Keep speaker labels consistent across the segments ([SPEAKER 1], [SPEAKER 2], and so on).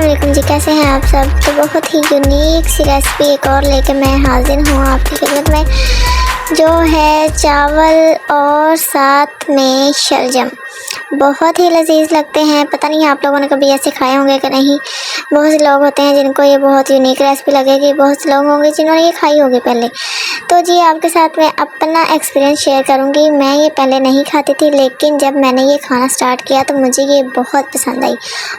[SPEAKER 1] अस्सलामुअलैकुम जी, कैसे हैं आप सब। तो बहुत ही यूनिक सी रेसिपी एक और लेके मैं हाजिर हूँ आपकी खिदमत में, जो है चावल और साथ में शलजम। बहुत ही लजीज लगते हैं। पता नहीं आप लोगों ने कभी ऐसे खाए होंगे कि नहीं। बहुत से लोग होते हैं जिनको ये बहुत यूनिक रेसिपी लगेगी, बहुत से लोग होंगे जिन्होंने ये खाई होगी पहले। तो जी आपके साथ मैं अपना एक्सपीरियंस शेयर करूंगी। मैं ये पहले नहीं खाती थी, लेकिन जब मैंने ये खाना स्टार्ट किया तो मुझे ये बहुत पसंद आई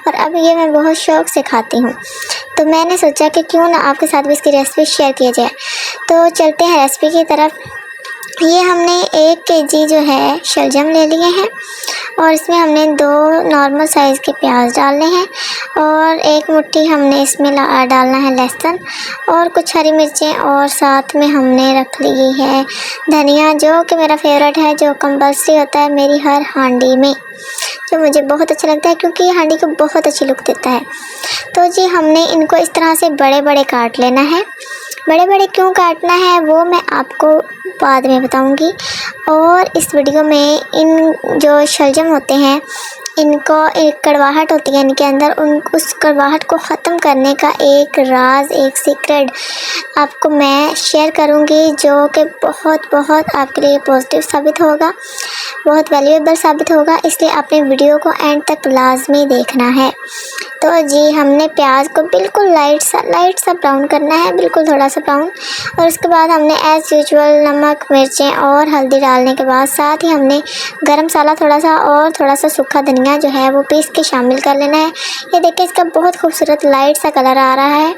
[SPEAKER 1] और अब ये मैं बहुत शौक़ से खाती हूँ। तो मैंने सोचा कि क्यों ना आपके साथ भी इसकी रेसिपी शेयर की जाए। तो चलते हैं रेसिपी की तरफ। ये हमने 1 केजी जो है शलजम ले लिए हैं और इसमें हमने 2 नॉर्मल साइज़ के प्याज डालने हैं और 1 मुट्ठी हमने इसमें डालना है लहसुन और कुछ हरी मिर्चें, और साथ में हमने रख ली है धनिया, जो कि मेरा फेवरेट है, जो कंपल्सरी होता है मेरी हर हांडी में, जो मुझे बहुत अच्छा लगता है क्योंकि ये हांडी को बहुत अच्छी लुक देता है। तो जी हमने इनको इस तरह से बड़े बड़े काट लेना है। बड़े बड़े क्यों काटना है वो मैं आपको बाद में बताऊंगी। और इस वीडियो में इन जो शलजम होते हैं इनको एक कड़वाहट होती है इनके अंदर, उस कड़वाहट को ख़त्म करने का एक राज, एक सीक्रेट आपको मैं शेयर करूंगी, जो कि बहुत आपके लिए पॉजिटिव साबित होगा, बहुत वैल्यूएबल साबित होगा। इसलिए आपने वीडियो को एंड तक लाजमी देखना है। तो जी हमने प्याज को बिल्कुल लाइट सा ब्राउन करना है, बिल्कुल थोड़ा सा ब्राउन। और उसके बाद हमने एज़ यूजुअल नमक, मिर्चें और हल्दी डालने के बाद साथ ही हमने गरम मसाला थोड़ा सा और थोड़ा सा सूखा धनिया जो है वो पीस के शामिल कर लेना है। ये देखिए इसका बहुत खूबसूरत लाइट सा कलर आ रहा है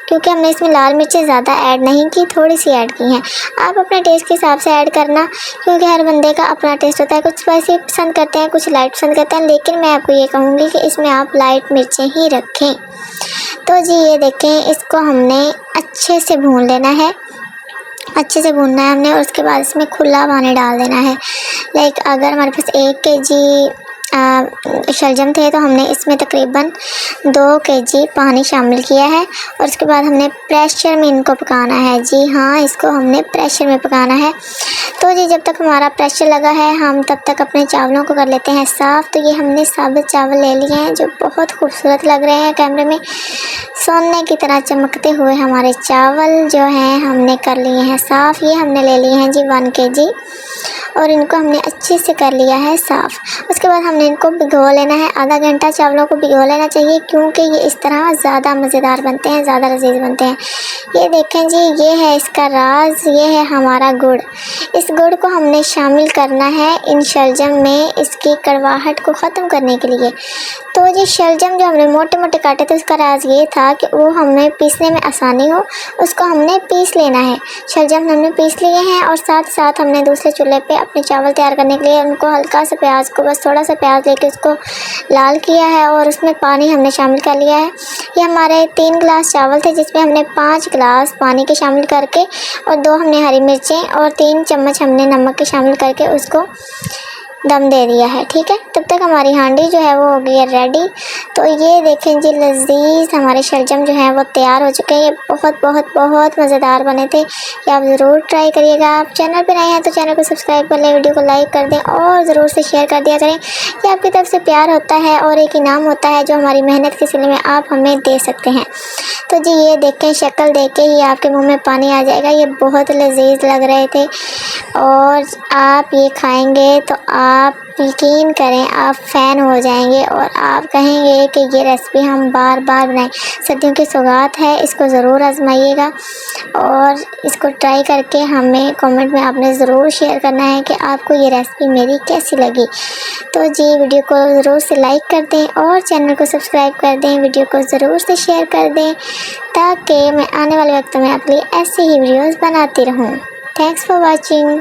[SPEAKER 1] क्योंकि हमने इसमें लाल मिर्चें ज़्यादा ऐड नहीं की, थोड़ी सी ऐड की हैं। आप अपने टेस्ट के हिसाब से ऐड करना क्योंकि हर बंदे का अपना टेस्ट होता है। कुछ स्पाइसी पसंद करते हैं, कुछ लाइट पसंद करते हैं, लेकिन मैं आपको ये कहूँगी कि इसमें आप लाइट मिर्चें ही रखें। तो जी ये देखें, इसको हमने अच्छे से भून लेना है, अच्छे से भूनना है हमने। और उसके बाद इसमें खुला पानी डाल देना है। लाइक अगर हमारे पास 1 केजी शलजम थे तो हमने इसमें तकरीबन 2 केजी पानी शामिल किया है और उसके बाद हमने प्रेशर में इनको पकाना है। जी हाँ, इसको हमने प्रेशर में पकाना है। तो जी जब तक हमारा प्रेशर लगा है हम तब तक अपने चावलों को कर लेते हैं साफ़। तो ये हमने साबुत चावल ले लिए हैं जो बहुत खूबसूरत लग रहे हैं कैमरे में, सोने की तरह चमकते हुए हमारे चावल जो हैं हमने कर लिए हैं साफ़। ये हमने ले लिए हैं जी 1 केजी और इनको हमने अच्छे से कर लिया है साफ़। उसके बाद हमने इनको भिगो लेना है, आधा घंटा चावलों को भिगो लेना चाहिए क्योंकि ये इस तरह ज़्यादा मज़ेदार बनते हैं, ज़्यादा लजीज बनते हैं। ये देखें जी, ये है इसका राज, ये है हमारा गुड़। इस गुड़ को हमने शामिल करना है इन शलजम में, इसकी कड़वाहट को ख़त्म करने के लिए। तो ये शलजम जो हमने मोटे मोटे काटे थे उसका राज ये था कि वो हमें पीसने में आसानी हो, उसको हमने पीस लेना है। शलजम हमने पीस लिए हैं और साथ हमने दूसरे चूल्हे पे अपने चावल तैयार करने के लिए उनको हल्का सा प्याज को, बस थोड़ा सा प्याज लेके उसको लाल किया है और उसमें पानी हमने शामिल कर लिया है। ये हमारे 3 गिलास चावल थे जिसमें हमने 5 गिलास पानी के शामिल करके और 2 हमने हरी मिर्चें और 3 चम्मच हमने नमक के शामिल करके उसको दम दे दिया है। ठीक है, तब तक हमारी हांडी जो है वो हो गई है रेडी। तो ये देखें जी, लजीज हमारे शलजम जो हैं वो तैयार हो चुके हैं। ये बहुत मज़ेदार बने थे। ये आप ज़रूर ट्राई करिएगा। आप चैनल पर नए हैं तो चैनल को सब्सक्राइब कर लें, वीडियो को लाइक कर दें और ज़रूर से शेयर कर दिया करें। ये आपकी तरफ से प्यार होता है और एक इनाम होता है जो हमारी मेहनत के सिले में आप हमें दे सकते हैं। तो जी ये देखें, शक्ल देख के ही आपके मुँह में पानी आ जाएगा। ये बहुत लजीज लग रहे थे और आप ये खाएँगे तो आप यकीन करें आप फ़ैन हो जाएंगे और आप कहेंगे कि ये रेसिपी हम बार बनाएं। सर्दियों की सौगात है, इसको ज़रूर आजमाइएगा और इसको ट्राई करके हमें कमेंट में आपने ज़रूर शेयर करना है कि आपको ये रेसिपी मेरी कैसी लगी। तो जी वीडियो को ज़रूर से लाइक कर दें और चैनल को सब्सक्राइब कर दें, वीडियो को ज़रूर से शेयर कर दें ताकि मैं आने वाले वक्त में आपके लिए ऐसी ही वीडियोज़ बनाती रहूँ। Thanks for watching.